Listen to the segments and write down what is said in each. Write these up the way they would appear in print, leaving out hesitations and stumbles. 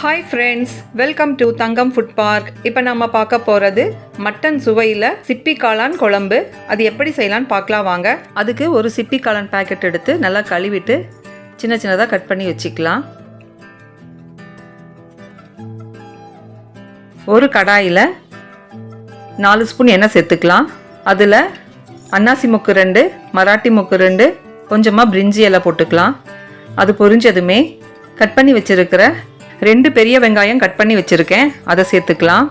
Hi friends, welcome to Thangam food park. இப்போ நம்ம பார்க்க போகிறது மட்டன் சுவையில் சிப்பி காளான் குழம்பு. அது எப்படி செய்யலான்னு பார்க்கலாம் வாங்க. அதுக்கு ஒரு சிப்பி காளான் பேக்கெட் எடுத்து நல்லா கழுவிட்டு சின்ன சின்னதாக கட் பண்ணி வச்சுக்கலாம். ஒரு கடாயில் 4 ஸ்பூன் எண்ணெய் சேர்த்துக்கலாம். அதில் அன்னாசி மொக்கு 2, மராட்டி மொக்கு 2, கொஞ்சமாக பிரிஞ்சி இலை போட்டுக்கலாம். அது பொரிஞ்சதுமே கட் பண்ணி வச்சுருக்கிற 2 பெரிய வெங்காயம் கட் பண்ணி வச்சுருக்கேன், அதை சேர்த்துக்கலாம்.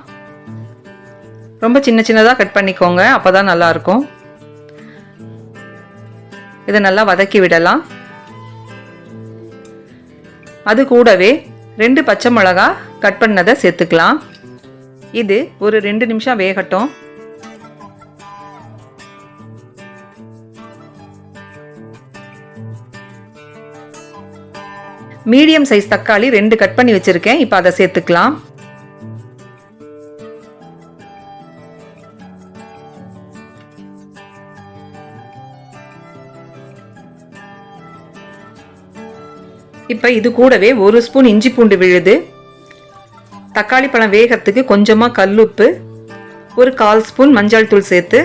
ரொம்ப சின்ன சின்னதாக கட் பண்ணிக்கோங்க, அப்போ தான் நல்லாயிருக்கும். இதை நல்லா வதக்கி விடலாம். அது கூடவே 2 பச்சை மிளகா கட் பண்ணதை சேர்த்துக்கலாம். இது ஒரு 2 நிமிஷம் வேகட்டும். மீடியம் சைஸ் தக்காளி 2 கட் பண்ணி வச்சிருக்கேன், இப்போ அதை சேர்த்துக்கலாம். இப்போ இது கூடவே 1 ஸ்பூன் இஞ்சி பூண்டு விழுது, தக்காளி பழம் வேகத்துக்கு கொஞ்சமாக கல்லுப்பு, ஒரு 1/4 ஸ்பூன் மஞ்சள் தூள் சேர்த்து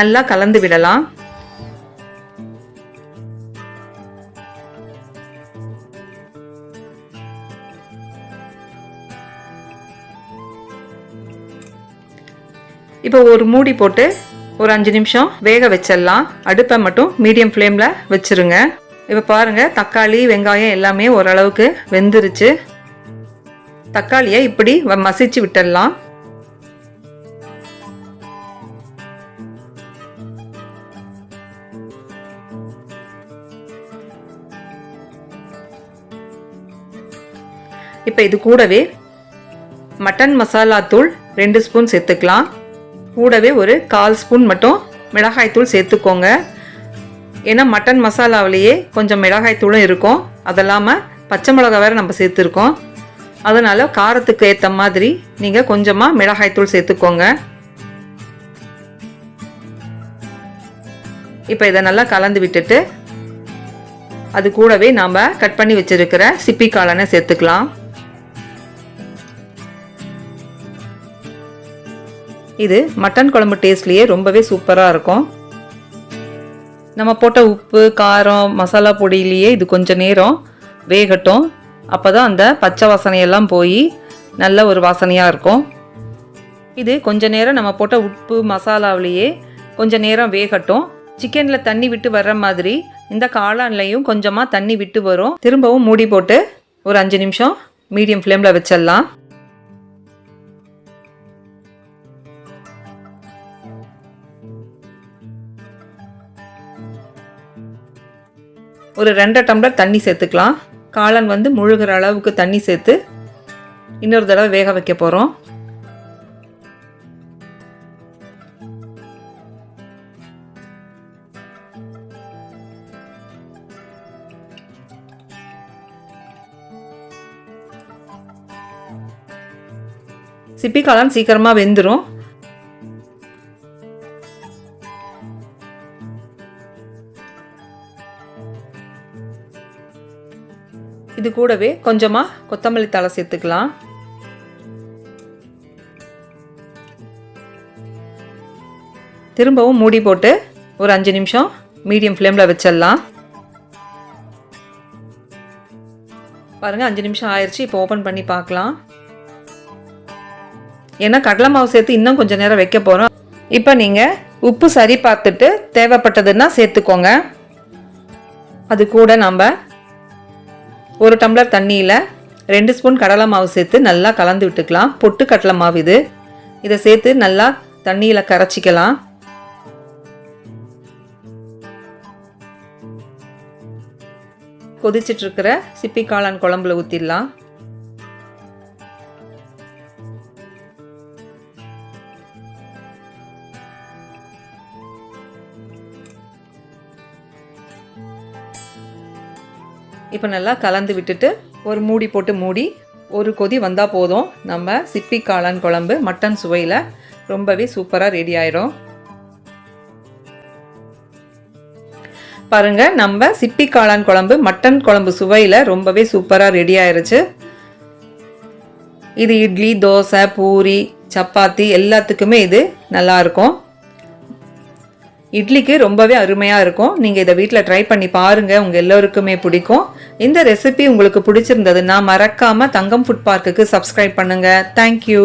நல்லா கலந்து விடலாம். இப்போ ஒரு மூடி போட்டு ஒரு 5 நிமிஷம் வேக வச்சிடலாம். அடுப்பை மட்டும் மீடியம் ஃப்ளேமில் வச்சுருங்க. இப்போ பாருங்கள், தக்காளி வெங்காயம் எல்லாமே ஓரளவுக்கு வெந்துருச்சு. தக்காளியை இப்படி மசிச்சு விட்டுடலாம். இப்போ இது கூடவே மட்டன் மசாலா தூள் 2 ஸ்பூன் சேர்த்துக்கலாம். கூடவே ஒரு 1/4 ஸ்பூன் மட்டும் மிளகாய் தூள் சேர்த்துக்கோங்க. ஏன்னா மட்டன் மசாலாவிலேயே கொஞ்சம் மிளகாய் தூளும் இருக்கும். அதெல்லாமல் பச்சை மிளகா வேறு நம்ம சேர்த்துருக்கோம். அதனால் காரத்துக்கு ஏற்ற மாதிரி நீங்கள் கொஞ்சமாக மிளகாய் தூள் சேர்த்துக்கோங்க. இப்போ இதை நல்லா கலந்து விட்டுட்டு அது கூடவே நாம் கட் பண்ணி வச்சுருக்கிற சிப்பி காளானை சேர்த்துக்கலாம். இது மட்டன் குழம்பு டேஸ்ட்லேயே ரொம்பவே சூப்பராக இருக்கும். நம்ம போட்ட உப்பு காரம் மசாலா பொடியிலேயே இது கொஞ்சம் நேரம் வேகட்டும். அப்போ தான் அந்த பச்சை வாசனையெல்லாம் போய் நல்ல ஒரு வாசனையாக இருக்கும். இது கொஞ்ச நேரம் நம்ம போட்ட உப்பு மசாலாவிலேயே கொஞ்சம் நேரம் வேகட்டும். சிக்கனில் தண்ணி விட்டு வர்ற மாதிரி இந்த காளான்லையும் கொஞ்சமாக தண்ணி விட்டு வரும். திரும்பவும் மூடி போட்டு ஒரு 5 நிமிஷம் மீடியம் ஃப்ளேமில் வச்சிடலாம். ஒரு 2 டம்ளர் தண்ணி சேர்த்துக்கலாம். காளான் முழுகிற அளவுக்கு தண்ணி சேர்த்து இன்னொரு தடவை வேக வைக்க போகிறோம். சிப்பி காளான் சீக்கிரமாக வெந்துடும். இது கூடவே கொஞ்சமாக கொத்தமல்லி தழை சேர்த்துக்கலாம். திரும்பவும் மூடி போட்டு ஒரு 5 நிமிஷம் மீடியம் ஃப்ளேமில் வச்சிடலாம். பாருங்கள், 5 நிமிஷம் ஆயிடுச்சு. இப்போ ஓப்பன் பண்ணி பார்க்கலாம். ஏன்னா கடலை மாவு சேர்த்து இன்னும் கொஞ்சம் நேரம் வைக்க போகிறோம். இப்போ நீங்கள் உப்பு சரி பார்த்துட்டு தேவைப்பட்டதுன்னா சேர்த்துக்கோங்க. அது கூட நம்ம 1 டம்ளர் தண்ணியில் 2 ஸ்பூன் கடலை மாவு சேர்த்து நல்லா கலந்து விட்டுக்கலாம். பொட்டு கடலை மாவு இது. இதை சேர்த்து நல்லா தண்ணியில் கரைச்சிக்கலாம். கொதிச்சிட்டு இருக்கிற சிப்பி காளான் குழம்புல ஊற்றிடலாம். இப்போ நல்லா கலந்து விட்டுட்டு ஒரு மூடி போட்டு மூடி ஒரு கொதி வந்தால் போதும். நம்ம சிப்பி காளான் குழம்பு மட்டன் சுவையில் ரொம்பவே சூப்பராக ரெடி ஆயிரும். பாருங்க, நம்ம சிப்பி காளான் குழம்பு மட்டன் குழம்பு சுவையில் ரொம்பவே சூப்பராக ரெடி ஆயிருச்சு. இது இட்லி, தோசை, பூரி, சப்பாத்தி எல்லாத்துக்குமே இது நல்லாயிருக்கும். இட்லிக்கு ரொம்பவே அருமையாக இருக்கும். நீங்கள் இதை வீட்டில் ட்ரை பண்ணி பாருங்கள், உங்கள் எல்லோருக்குமே பிடிக்கும். இந்த ரெசிபி உங்களுக்கு பிடிச்சிருந்ததுன்னா மறக்காமல் தங்கம் ஃபுட் பார்க்குக்கு சப்ஸ்கிரைப் பண்ணுங்கள். தேங்க்யூ.